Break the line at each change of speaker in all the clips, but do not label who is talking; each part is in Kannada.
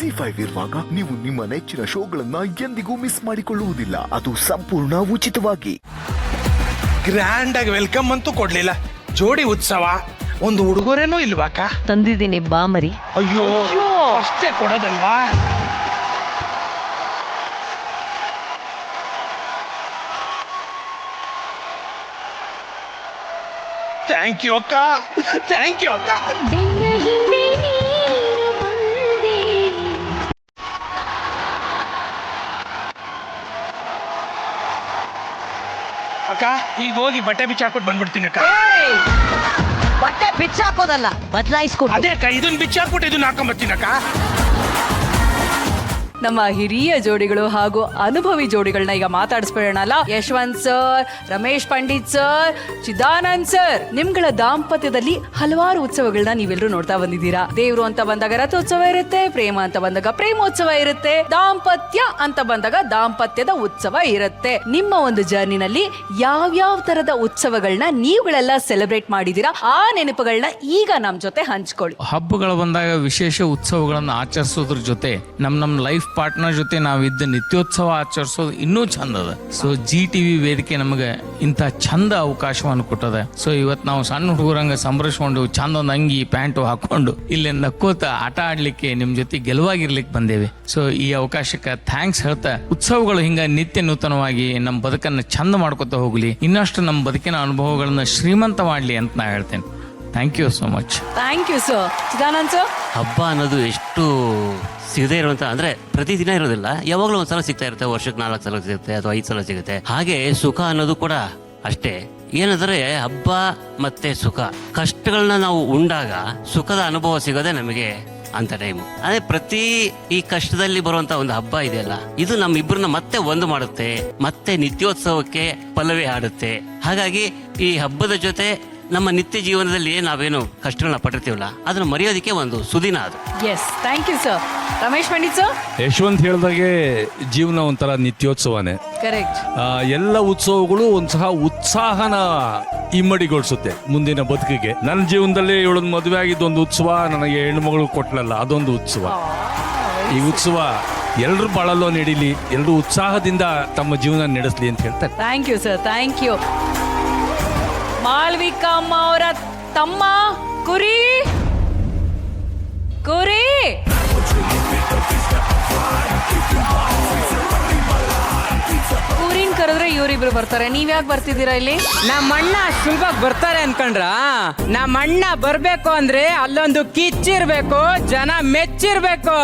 ಜಿ5 ಇರುವಾಗ ನೀವು ನಿಮ್ಮ ನೆಚ್ಚಿನ ಶೋಗಳನ್ನ ಎಂದಿಗೂ ಮಿಸ್ ಮಾಡಿಕೊಳ್ಳುವುದಿಲ್ಲ. ಅದು ಸಂಪೂರ್ಣ ಉಚಿತವಾಗಿ.
ಗ್ರ್ಯಾಂಡ್ ಆಗಿ ವೆಲ್ಕಮ್ ಅಂತೂ ಕೊಡ್ಲಿಲ್ಲ. ಜೋಡಿ ಉತ್ಸವ, ಒಂದು ಉಡುಗೊರೆನೂ ಇಲ್ವಾಕ?
ತಂದಿದ್ದೀನಿ ಬಾ ಮರಿ.
ಅಯ್ಯೋ ಅಷ್ಟೇ ಕೊಡೋದಲ್ವಾ? ಥ್ಯಾಂಕ್ ಯು ಅಕ್ಕ, ಥ್ಯಾಂಕ್ ಯು ಅಕ್ಕ. ಅಕ್ಕ ಈಗ ಹೋಗಿ ಬಟ್ಟೆ ಬಿಚ್ಚಾಕ್ಬಿಟ್ಟು ಬಂದ್ಬಿಡ್ತೀನಿ ಅಕ್ಕ.
ಬಟ್ಟೆ ಬಿಚ್ಚಾಕೋದಲ್ಲ, ಬದಲಾಯಿಸ್ಕೊಡು.
ಅದೇ ಅಕ್ಕ, ಇದನ್ನ ಬಿಚ್ಚಾಕ್ಬಿಟ್ಟು ಇದನ್ನ ಹಾಕೊಂಡ್ಬರ್ತೀನಿ ಅಕ್ಕ.
ನಮ್ಮ ಹಿರಿಯ ಜೋಡಿಗಳು ಹಾಗೂ ಅನುಭವಿ ಜೋಡಿಗಳನ್ನ ಈಗ ಮಾತಾಡಿಸ್ಕೊಳ್ಳೋಣಲ್ಲ. Yashwant sir, Ramesh Pandit sir, Chidanand sir, ನಿಮ್ಗಳ ದಾಂಪತ್ಯದಲ್ಲಿ ಹಲವಾರು ಉತ್ಸವಗಳನ್ನ ನೀವೆಲ್ಲರೂ ನೋಡ್ತಾ ಬಂದಿದ್ದೀರಾ. ದೇವ್ರು ಅಂತ ಬಂದಾಗ ರಥೋತ್ಸವ ಇರುತ್ತೆ, ಪ್ರೇಮ ಅಂತ ಬಂದಾಗ ಪ್ರೇಮೋತ್ಸವ ಇರುತ್ತೆ, ದಾಂಪತ್ಯ ಅಂತ ಬಂದಾಗ ದಾಂಪತ್ಯದ ಉತ್ಸವ ಇರುತ್ತೆ. ನಿಮ್ಮ ಒಂದು ಜರ್ನಿನಲ್ಲಿ ಯಾವ್ಯಾವ ತರದ ಉತ್ಸವಗಳನ್ನ ನೀವುಗಳೆಲ್ಲ ಸೆಲೆಬ್ರೇಟ್ ಮಾಡಿದೀರಾ, ಆ ನೆನಪುಗಳನ್ನ ಈಗ ನಮ್ ಜೊತೆ ಹಂಚ್ಕೊಳ್ಳಿ.
ಹಬ್ಬಗಳು ಬಂದಾಗ ವಿಶೇಷ ಉತ್ಸವಗಳನ್ನು ಆಚರಿಸೋದ್ರ ಜೊತೆ ನಮ್ಮ ಲೈಫ್ ಪಾರ್ಟ್ನರ್ ಜೊತೆ ನಾವಿದ್ದ ನಿತ್ಯೋತ್ಸವ ಆಚರಿಸೋದು ಇನ್ನೂ ಚಂದ ಅದ. ಸೊ GTV ವೇದಿಕೆ ನಮಗೆ ಇಂಥ ಚಂದ ಅವಕಾಶವನ್ನು ಕೊಟ್ಟದ. ಸೊ ಇವತ್ತು ನಾವು ಸಣ್ಣ ಹುಡುಗರಂಗ ಸಂಭ್ರಮಿಸ್ಕೊಂಡು ಚಂದ ಒಂದು ಅಂಗಿ ಪ್ಯಾಂಟು ಹಾಕೊಂಡು ಇಲ್ಲಿ ನಕ್ಕೋತ ಆಟ ಆಡ್ಲಿಕ್ಕೆ ನಿಮ್ ಜೊತೆ ಗೆಲುವಾಗಿರ್ಲಿಕ್ಕೆ ಬಂದೇವೆ. ಸೊ ಈ ಅವಕಾಶಕ್ಕೆ ಥ್ಯಾಂಕ್ಸ್ ಹೇಳ್ತಾ, ಉತ್ಸವಗಳು ಹಿಂಗ ನಿತ್ಯ ನೂತನವಾಗಿ ನಮ್ಮ ಬದುಕನ್ನು ಚಂದ ಮಾಡ್ಕೊತ ಹೋಗ್ಲಿ, ಇನ್ನಷ್ಟು ನಮ್ಮ ಬದುಕಿನ ಅನುಭವಗಳನ್ನ ಶ್ರೀಮಂತ ಮಾಡ್ಲಿ ಅಂತ ನಾ ಹೇಳ್ತೇನೆ. Thank you so much.
Thank you sir. Chidanand sir,
ಹಬ್ಬ ಅನ್ನೋದು ಎಷ್ಟು ಸಿಗದೇ ಇರುವಂತ, ಅಂದ್ರೆ ಪ್ರತಿದಿನ ಇರೋದಿಲ್ಲ, ಯಾವಾಗಲೂ ಒಂದ್ಸಲ ಸಿಗ್ತಾ ಇರುತ್ತೆ. ವರ್ಷಕ್ಕೆ 4 ಸಲ ಸಿಗುತ್ತೆ ಅಥವಾ 5 ಸಲ ಸಿಗುತ್ತೆ. ಹಾಗೆ ಸುಖ ಅನ್ನೋದು ಕೂಡ ಅಷ್ಟೇ. ಏನಂದ್ರೆ ಹಬ್ಬ ಮತ್ತೆ ಸುಖ, ಕಷ್ಟಗಳನ್ನ ನಾವು ಉಂಡಾಗ ಸುಖದ ಅನುಭವ ಸಿಗೋದೇ ನಮಗೆ ಅಂತ ಟೈಮು. ಅದೇ ಪ್ರತಿ ಈ ಕಷ್ಟದಲ್ಲಿ ಬರುವಂತ ಒಂದು ಹಬ್ಬ ಇದೆಯಲ್ಲ, ಇದು ನಮ್ಮಿಬ್ಬರನ್ನ ಮತ್ತೆ ಒಂದು ಮಾಡುತ್ತೆ, ಮತ್ತೆ ನಿತ್ಯೋತ್ಸವಕ್ಕೆ ಪಲ್ಲವಿ ಹಾಡುತ್ತೆ. ಹಾಗಾಗಿ ಈ ಹಬ್ಬದ ಜೊತೆ ನಮ್ಮ ನಿತ್ಯ ಜೀವನದಲ್ಲಿ ನಾವೇನು ಕಷ್ಟಗಳನ್ನ ಪಟ್ಟಿರ್ತೀವಲ್ಲ, ಅದನ್ನ ಮರೆಯೋದಕ್ಕೆ ಒಂದು ಸುದಿನ ಅದು.
Yes, thank you sir. Ramesh Pandit sir,
Yashwant ಹೇಳ್ದಾಗೆ ಜೀವನ ಒಂಥರ ನಿತ್ಯೋತ್ಸವನೇ.
ಕರೆಕ್ಟ್.
ಎಲ್ಲ ಉತ್ಸವಗಳು ಒಂದ್ಸಹ ಉತ್ಸಾಹನ ಇಮ್ಮಡಿಗೊಳಿಸುತ್ತೆ ಮುಂದಿನ ಬದುಕಿಗೆ. ನನ್ನ ಜೀವನದಲ್ಲಿ ಇವಳೊಂದು ಮದುವೆ ಆಗಿದ್ದು ಒಂದು ಉತ್ಸವ, ನನಗೆ ಹೆಣ್ಣುಮಗಳು ಕೊಟ್ಲಲ್ಲ ಅದೊಂದು ಉತ್ಸವ. ಈ ಉತ್ಸವ ಎಲ್ಲರೂ ಬಾಳಲ್ಲೋ ನಡೀಲಿ, ಎಲ್ಲರೂ ಉತ್ಸಾಹದಿಂದ ತಮ್ಮ ಜೀವನ ನಡೆಸಲಿ ಅಂತ ಹೇಳ್ತಾರೆ.
Thank you sir, thank you. ಮಾಲ್ವಿಕಮ್ಮ ಅವರ ತಮ್ಮ ಕುರಿ ಕುರಿ ಕುರಿನ್ ಕರೆದ್ರೆ ಇವರಿಬ್ರು ಬರ್ತಾರೆ, ನೀವ್ ಯಾಕೆ ಬರ್ತಿದ್ದೀರಾ ಇಲ್ಲಿ?
ನಮ್ಮ ಅಣ್ಣ ಸುಲಭವಾಗಿ ಬರ್ತಾರೆ ಅನ್ಕೊಂಡ್ರ? ನಮ್ಮ ಅಣ್ಣ ಬರ್ಬೇಕು ಅಂದ್ರೆ ಅಲ್ಲೊಂದು ಕಿಚ್ಚಿರ್ಬೇಕು, ಜನ ಮೆಚ್ಚಿರ್ಬೇಕು,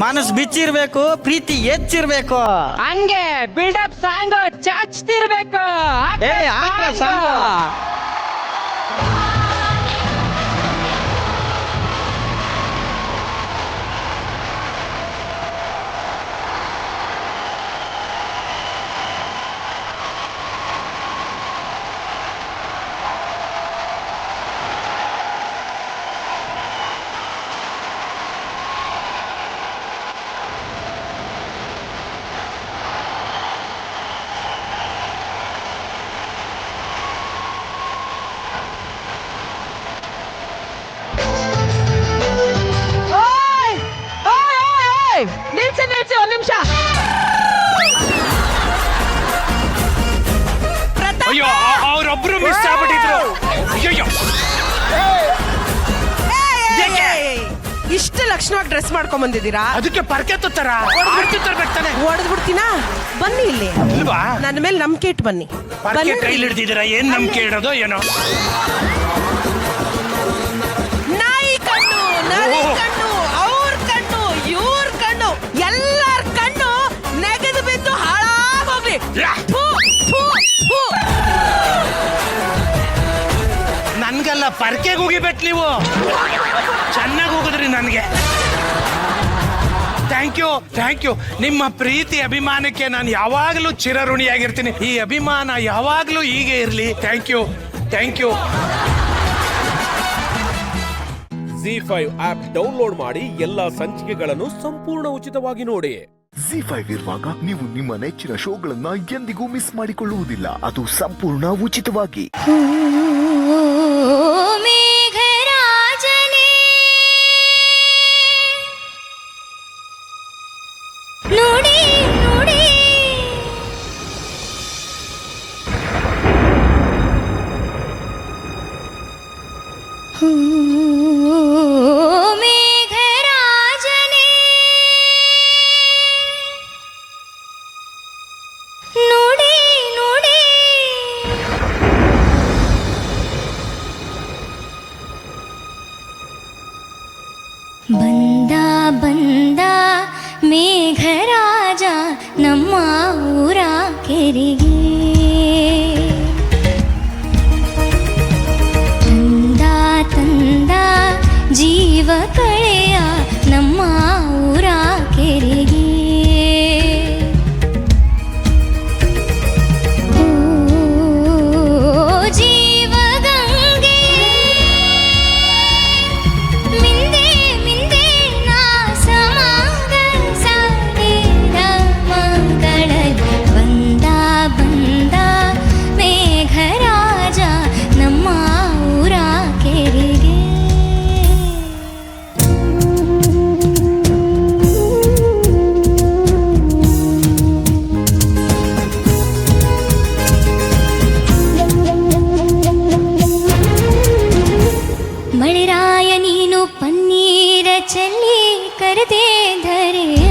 ಮನಸ್ಸು ಬಿಚ್ಚಿರ್ಬೇಕು, ಪ್ರೀತಿ ಹೆಚ್ಚಿರ್ಬೇಕು.
ಹಂಗೆ ಬಿಲ್ಡಪ್ ಸಾಂಗ್ ಚಾಚ್ತಿರ್ಬೇಕು. ನಿಲ್ಸಿ ಒಂದ್ ನಿಮಿಷ.
ಅಯ್ಯೋ, ಅವರೊಬ್ರು ಮಿಸ್ ಆಗ್ಬಿಟ್ಟಿದ್ರು. ಅಯ್ಯೋ,
ಇಷ್ಟು ಲಕ್ಷಣವಾಗಿ ಡ್ರೆಸ್ ಮಾಡ್ಕೊಂಡ್ ಬಂದಿದ್ದೀರಾ?
ಅದಕ್ಕೆ ಪರ್ಕೆ ತುತ್ತರ ತರ್ಬೇಕಾನೆ.
ಹೊಡೆದ್ ಬಿಡ್ತೀನಾ? ಬನ್ನಿ ಇಲ್ಲಿ,
ಇಲ್ವಾ?
ನನ್ನ ಮೇಲೆ ನಂಬಿಕೆ ಇಟ್ಟು ಬನ್ನಿ.
ಪರ್ಕೆ ಕೈಲಿ ಹಿಡ್ದಿದ್ದೀರಾ? ಏನ್ ನಂಬಿಕೆ ಇಡೋದು ಏನೋ?
ನಾಯಿ ಕಣ್ಣು, ನರಿ ಕಣ್ಣು, ಅವ್ರ ಕಣ್ಣು, ಇವ್ರ ಕಣ್ಣು, ಎಲ್ಲಾರ ಕಣ್ಣು ನೆಗೆದು ಬಿದ್ದು ಹಾಳಾಗೋಗ್ಲಿ.
ನನ್ಗಲ್ಲ, ಪರ್ಕೆಗೆ ಹೋಗಿಬೇಕು ನೀವು. ಚೆನ್ನಾಗಿ ಹೋಗಿದ್ರಿ ನನಗೆ. Thank you, thank you. ನಿಮ್ಮ ಪ್ರೀತಿ ಅಭಿಮಾನಕ್ಕೆ ನಾನು ಯಾವಾಗಲೂ ಚಿರಋಣಿಯಾಗಿರ್ತೀನಿ. ಈ ಅಭಿಮಾನ ಯಾವಾಗಲೂ ಹೀಗೆ ಇರಲಿ. Thank you, thank you.
ಜಿ5 ಆಪ್ ಡೌನ್ಲೋಡ್ ಮಾಡಿ ಎಲ್ಲಾ ಸಂಚಿಕೆಗಳನ್ನು ಸಂಪೂರ್ಣ ಉಚಿತವಾಗಿ ನೋಡಿ.
ಜಿ5 ಇರುವಾಗ ನೀವು ನಿಮ್ಮ ನೆಚ್ಚಿನ ಶೋಗಳನ್ನ ಎಂದಿಗೂ ಮಿಸ್ ಮಾಡಿಕೊಳ್ಳುವುದಿಲ್ಲ. ಅದು ಸಂಪೂರ್ಣ ಉಚಿತವಾಗಿ.
ನುಡಿ ನುಡಿ ಮೇಘರಾಜನೇ ನುಡಿ ನುಡಿ ಬಂದ ಬಂದ ಮೇಘರಾಜ ನಮ್ಮ ಊರ ಕೆರೆಗೆ ತಂದ ತಂದ ಜೀವ ಕಳೆಯ ನಮ್ಮ ಊರ ಕೆರೆಗೆ ಮಳೆರಾಯ ನೀನು ಪನ್ನೀರ ಚೆಲ್ಲಿ ಕರೆದೆ ಧರೆಯ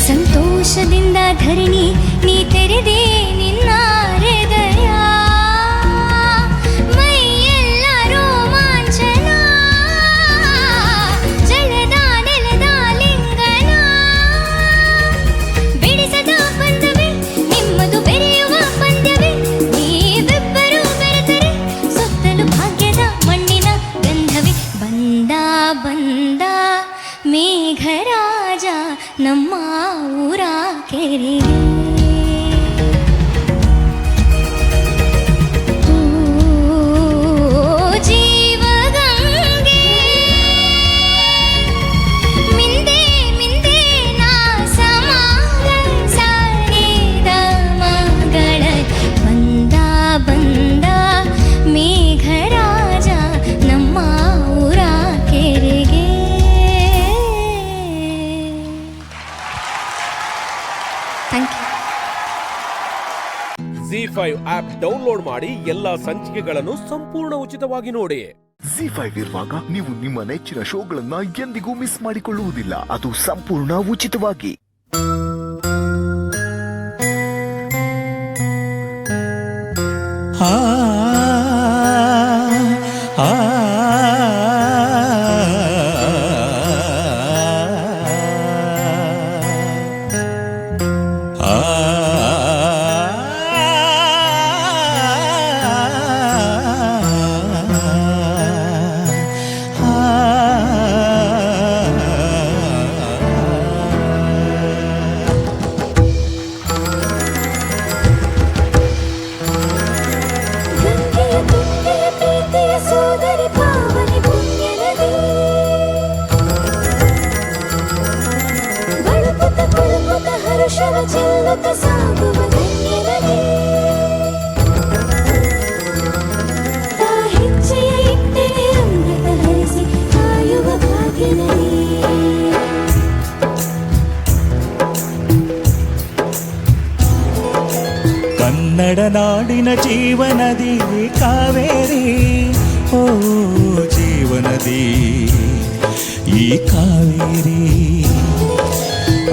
ಸಂತೋಷದಿಂದ ಧರಣಿ ನೀ ತೆರೆದೆ ನಿನ್ನ ಹೃದಯ ಮೈಯೆಲ್ಲ ರೋಮಾಂಚನ ಜಲದ ನೆಲದ ಲಿಂಗನ ಬಿಡಿಸದ ಬಂದವೇ ನಿಮ್ಮದು ಬೆರೆಯುವ ಪಂದ್ಯವೇ ನೀವಿಬ್ಬರು ಬೆರೆತರೆ ಸುತ್ತಲೂ ಭಾಗ್ಯದ ಮಣ್ಣಿನ ಗಂಧವೇ ಬಂದ ಬಂದ ಮೇಘರಾಜ ನಮ್ಮ ಊರ ಕೆರೆಗೆ ಜೀವಗಂಗೆ ಮಿಂದೆ ಮಿಂದೆ ನಾ ಸಮಾಗ ಸಾರಿದ ಮಗಳ ಬಂದ ಬಂದ ಮೇಘರಾಜ ನಮ್ಮ ಊರ ಕೆರೆಗೆ thank you.
Z5 app download ಮಾಡಿ ಎಲ್ಲಾ ಸಂಚಿಕೆಗಳನ್ನು ಸಂಪೂರ್ಣ ಉಚಿತವಾಗಿ ನೋಡಿ.
Z5 ಇರುವಾಗ ನೀವು ನಿಮ್ಮ ನೆಚ್ಚಿನ ಶೋಗಳನ್ನ ಎಂದಿಗೂ ಮಿಸ್ ಮಾಡಿಕೊಳ್ಳುವುದಿಲ್ಲ. ಅದು ಸಂಪೂರ್ಣ ಉಚಿತವಾಗಿ.
ಸೋದರಿ ಪಾವನಿ ಪುಣ್ಯ ನದಿ ಬಳುಕುತ್ತ ಕುಲುಕುತ್ತ ಹರುಷವ ಚೆಲ್ಲುತ್ತ ಸಾಗುವ ಧನ್ಯ ನದಿ ತಾ ಹೆಜ್ಜೆಯ ಇಟ್ಟರೆ ಅಮೃತ ಹರಿಸಿ ಕಾಯುವ ಭಾಗ್ಯ ನದಿ
ಕನ್ನಡ ನಾಡಿನ ಜೀವನದಿ ಕಾವೇರಿ ಓ ಜೀವನದಿ ಈ ಕಾವೇರಿ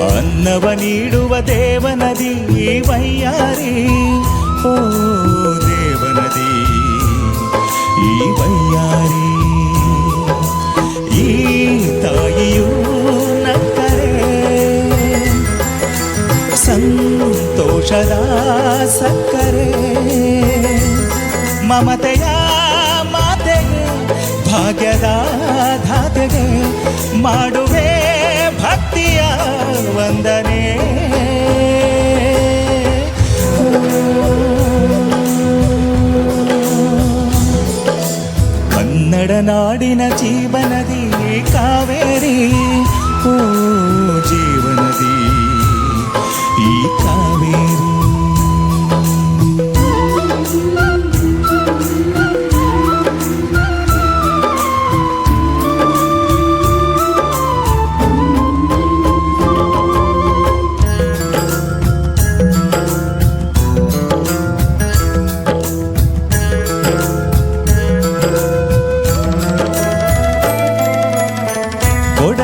ಅನ್ನವ ನೀಡುವ ದೇವನದಿ ವೈಯಾರಿ ಓ ದೇವನದಿ ಈ ವೈಯಾರಿ ಈ ತಾಯಿಯೂ ನಕ್ಕರೆ ಸಂತೋಷದ ಸಕ್ಕರೆ ಮಮತೆಯ ಮಾತೆಗೆ ಭಾಗ್ಯದ ಧಾತೆಗೆ ಮಾಡುವೆ ಭಕ್ತಿಯ ವಂದನೆ ಕನ್ನಡ ನಾಡಿನ ಜೀವನದಿ ಕಾವೇರಿ ಓ ಜೀವನದಿ ಈ ಕಾವೇರಿ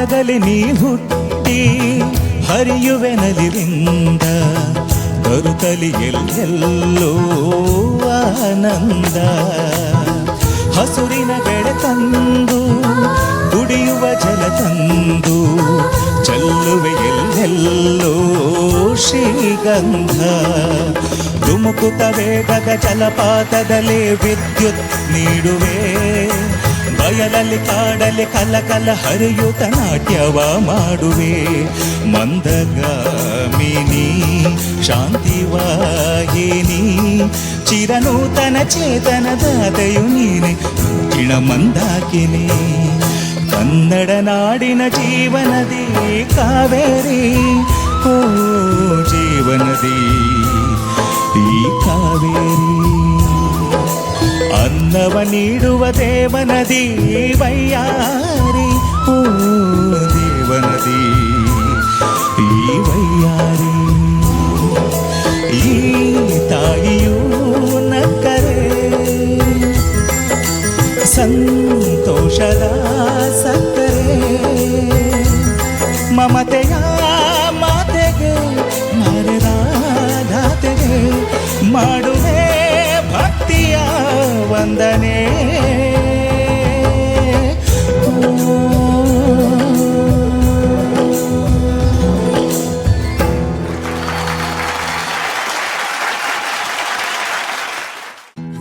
ಒಳಗಲಿ ನೀ ಹುಟ್ಟಿ ಹರಿಯುವೆ ನಲಿವಿಂದ ಬರುತ್ತಲಿ ಎಲ್ಲೆಲ್ಲೋ ಆನಂದ ಹಸುರಿನ ಬೆಳೆ ತಂದು ಕುಡಿಯುವ ಜಲ ತಂದು ಚೆಲ್ಲುವೆ ಎಲ್ಲೆಲ್ಲೋ ಶ್ರೀಗಂಧ ಧುಮುಕುತ ವೇಗದ ಜಲಪಾತದಲ್ಲಿ ವಿದ್ಯುತ್ ನೀಡುವೆ ಬಯಲಲ್ಲಿ ಕಾಡಲ್ಲಿ ಕಲ ಹರಿಯುತ ನಾಟ್ಯವ ಮಾಡುವೆ ಮಂದಗಾಮಿನಿ ಶಾಂತಿವಾಹಿನಿ ಚಿರನೂತನ ಚೇತನದಾದೆಯು ನೀನೆ ಕಿಣ ಮಂದಾಕಿನಿ ಕನ್ನಡ ನಾಡಿನ ಜೀವನದಿ ಕಾವೇರಿ ಓ ಜೀವನದಿ ಈ ಕಾವೇರಿ ಅನ್ನವ ನೀಡುವ ದೇವನದಿ ವೈಯಾರಿ ಓ ದೇವನದಿ ಈ ವೈಯಾರಿ ಈ ತಾಯಿಯೂ ನಕ್ಕರೆ ಸಂತೋಷದ ಸಕ್ಕರೆ ಮಮತೆಯ ಮಾತೆಗೆ ಮರೆದಾತೆಗೆ ಮಾಡುವೆ ಭಕ್ತಿಯ ವಂದನೆ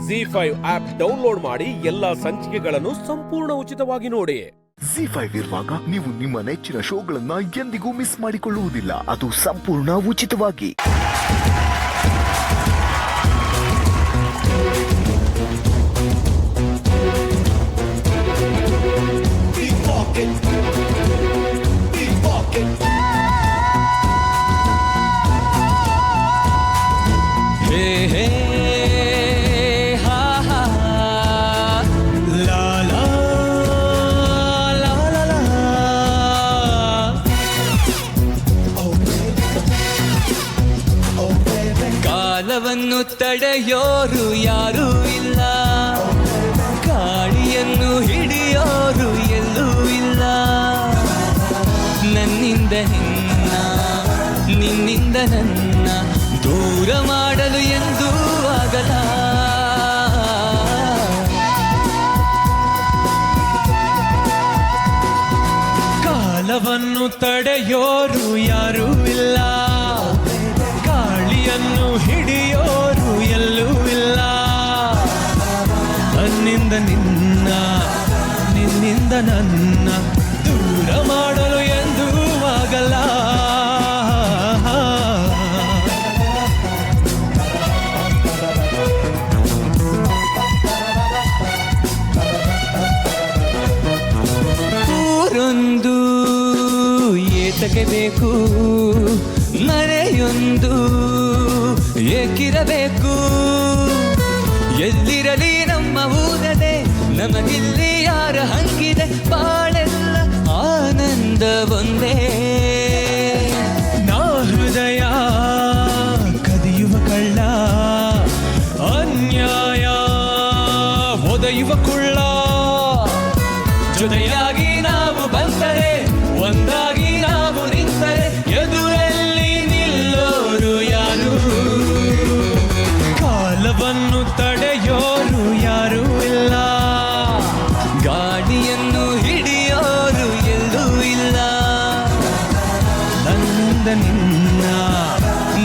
ZEE5 ಆಪ್ ಡೌನ್ಲೋಡ್ ಮಾಡಿ ಎಲ್ಲಾ ಸಂಚಿಕೆಗಳನ್ನು ಸಂಪೂರ್ಣ ಉಚಿತವಾಗಿ ನೋಡಿ.
ZEE5 ಇರುವಾಗ ನೀವು ನಿಮ್ಮ ನೆಚ್ಚಿನ ಶೋಗಳನ್ನ ಎಂದಿಗೂ ಮಿಸ್ ಮಾಡಿಕೊಳ್ಳುವುದಿಲ್ಲ. ಅದು ಸಂಪೂರ್ಣ ಉಚಿತವಾಗಿ.
ಕಾಲವನ್ನು ತಡೆಯೋರು ಯಾರೂ ಇಲ್ಲ, ಗಾಳಿಯನ್ನು ಹಿಡಿಯೋರು ಎಲ್ಲೂ ಇಲ್ಲ. ನನ್ನಿಂದ ನಿನ್ನ, ನಿನ್ನಿಂದ ನನ್ನ ದೂರ ಮಾಡಲು ಎಂದೂ ಆಗಲ್ಲ. ಕಾಲವನ್ನು ತಡೆಯೋರು ಯಾರೂ ಇಲ್ಲ, ಗಾಳಿಯನ್ನು ಹಿಡಿಯೋರು ಎಲ್ಲೂ ಇಲ್ಲ. ನನ್ನಿಂದ ನಿನ್ನ, ನಿನ್ನಿಂದ ನನ್ನ ದೂರ ಮಾಡಲು ಎಂದೂ ಆಗಲ್ಲ. ಊರೊಂದು ಏತಕ್ಕೆ ಬೇಕು, ಮನೆಯೊಂದು ಏಕಿರಬೇಕು. ಎಲ್ಲಿರಲಿ ನಮ್ಮ ಊರದೆ, ನಮಗಿಲ್ಲಿ ಯಾರ ಹಂಗಿದೆ. ಬಾಳೆಲ್ಲ ಆನಂದ ಒಂದೇ. ನಾ ಹೃದಯ ಕದಿಯುವ ಕಳ್ಳ, ಅನ್ಯಾಯ ಒದೆಯುವ ಕುಳ್ಳ. ಜೊತೆಯಾಗಿ ನಾವು ಬಂದರೆ, ಒಂದಾಗಿ ನಾವು ನಿಂತರೆ, ಎದುರಲ್ಲಿ ನಿಲ್ಲೋರು ಯಾರು. ಕಾಲವನ್ನು ತಡೆಯೋರು ಯಾರೂ ಇಲ್ಲ, ಗಾಡಿಯನ್ನು ಹಿಡಿಯೋರು ಎಲ್ಲೂ ಇಲ್ಲ. ನನ್ನಿಂದ ನಿನ್ನ,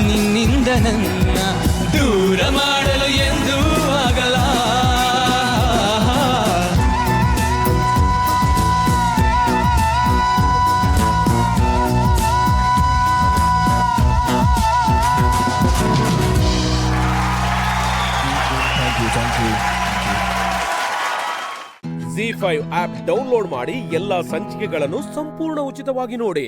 ನಿನ್ನಿಂದ ನನ್ನ ದೂರ ಮಾಡಲು ಎಂದೂ ಆಗಲ್ಲ.
ZEE5 ಆಪ್ ಡೌನ್ಲೋಡ್ ಮಾಡಿ ಎಲ್ಲಾ ಸಂಚಿಕೆಗಳನ್ನು ಸಂಪೂರ್ಣ ಉಚಿತವಾಗಿ ನೋಡಿ.